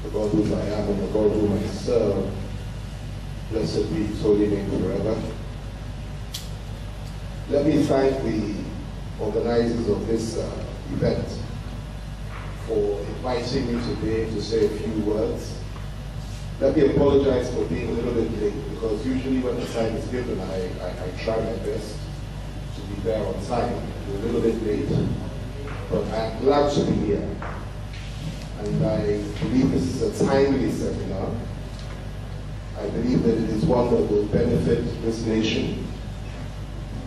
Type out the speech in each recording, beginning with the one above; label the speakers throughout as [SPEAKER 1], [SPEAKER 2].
[SPEAKER 1] the God whom I am and the God whom I serve. Blessed be His holy name forever. Let me thank the organizers of this event for inviting me today to say a few words. Let me apologize for being a little bit late, because usually when the time is given, I try my best to be there on time. I'm a little bit late, but I'm glad to be here. And I believe this is a timely seminar. I believe that it is one that will benefit this nation.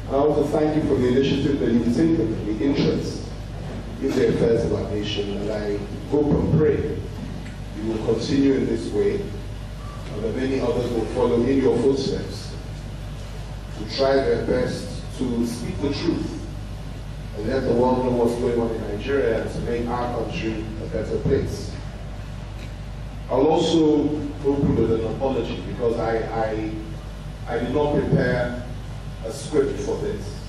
[SPEAKER 1] I want to thank you for the initiative that you've taken, the interest in the affairs of our nation, and I hope and pray you will continue in this way, and that many others will follow in your footsteps to try their best to speak the truth and let the world know what's going on in Nigeria and to make our country a better place. I'll also open with an apology, because I did not prepare a script for this.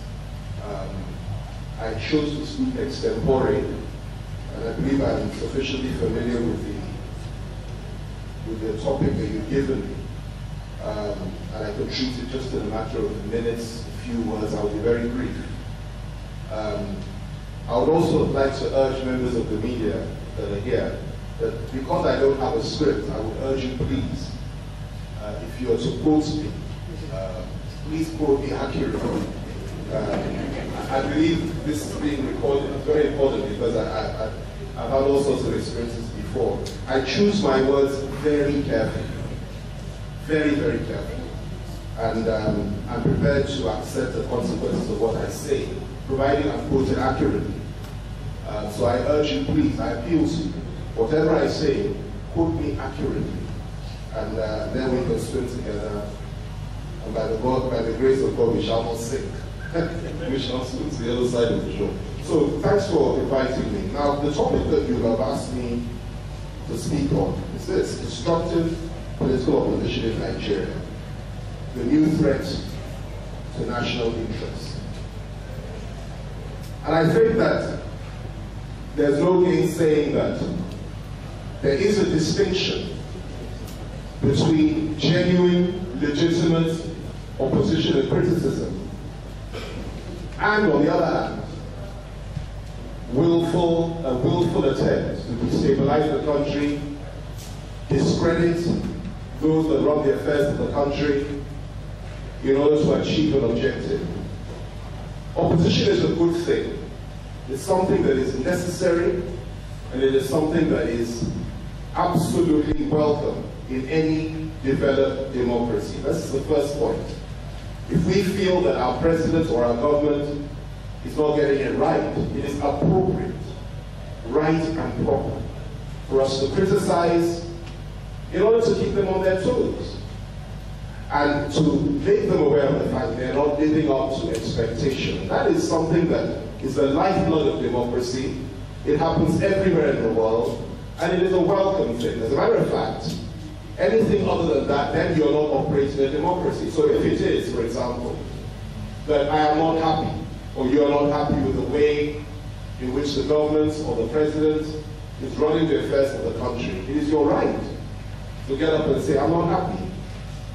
[SPEAKER 1] I chose to speak extempore, and I believe I'm sufficiently familiar with the topic that you've given me, and I could treat it just in a matter of minutes, a few words. I'll be very brief. I would also like to urge members of the media that are here that because I don't have a script, I would urge you, please, if you are to quote me, please quote me accurately. I believe this is being recorded. It's very important, because I've had all sorts of experiences before. I choose my words very carefully, very, very carefully. And I'm prepared to accept the consequences of what I say, providing I'm quoted accurately. So I urge you, please, I appeal to you, whatever I say, quote me accurately. And then we can swim together. And by the grace of God, we shall not sink. We shall swim to the other side of the shore. So thanks for inviting me. Now, the topic that you have asked me to speak on is this: destructive political opposition in Nigeria, the new threat to national interest. And I think that there's no gainsaying that there is a distinction between genuine, legitimate opposition and criticism, and on the other hand, willful attempts to destabilize the country, discredit those that run the affairs of the country in order to achieve an objective. Opposition is a good thing. It's something that is necessary, and it is something that is absolutely welcome in any developed democracy. That's the first point. If we feel that our president or our government is not getting it right, it is appropriate, right and proper for us to criticize in order to keep them on their toes and to make them aware of the fact that they're not living up to expectation. That is something that is the lifeblood of democracy. It happens everywhere in the world, and it is a welcome thing. As a matter of fact, anything other than that, then you're not operating a democracy. So if it is, for example, that I am not happy, or you're not happy with the way in which the government or the president is running the affairs of the country, it is your right to get up and say, I'm not happy.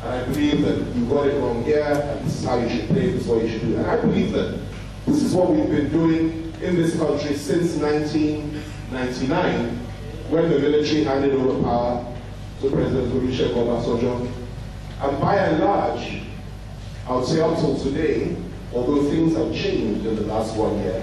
[SPEAKER 1] And I believe that you got it wrong here, and this is how you should play, this is what you should do. And I believe that this is what we've been doing in this country since 1999, when the military handed over power to President Olusegun Obasanjo. And by and large, I would say up till today, although things have changed in the last 1 year,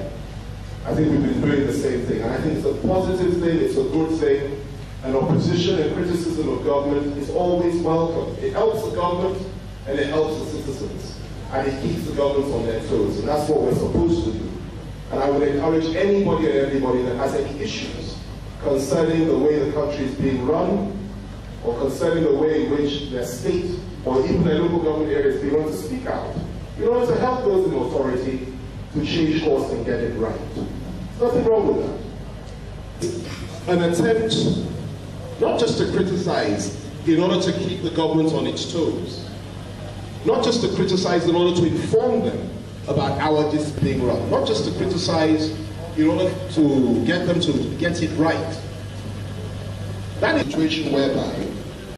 [SPEAKER 1] I think we've been doing the same thing. And I think it's a positive thing, it's a good thing. And opposition and criticism of government is always welcome. It helps the government, and it helps the citizens. And it keeps the governments on their toes. And that's what we're supposed to do. And I would encourage anybody and everybody that has any issues concerning the way the country is being run, or concerning the way in which their state or even their local government areas, they want to speak out in order to help those in authority to change course and get it right. There's nothing wrong with that. An attempt not just to criticize in order to keep the government on its toes, not just to criticize in order to inform them about how it is being run, not just to criticize in order to get them to get it right. That is
[SPEAKER 2] a situation whereby